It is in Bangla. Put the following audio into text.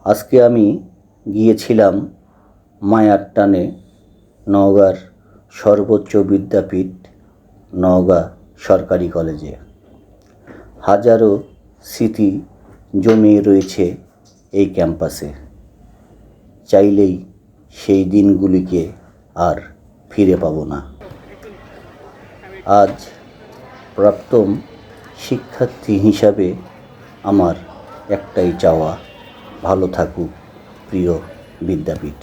আজকে আমি গিয়েছিলাম মায়ার টানে নওগাঁর সর্বোচ্চ বিদ্যাপীঠ নওগাঁ সরকারি কলেজে। হাজারো স্মৃতি জমিয়ে রয়েছে এই ক্যাম্পাসে। চাইলেই সেই দিনগুলিকে আর ফিরে পাব না। আজ প্রাক্তন শিক্ষার্থী হিসাবে আমার একটাই চাওয়া, ভালো থাকুক প্রিয় বিদ্যাপীঠ।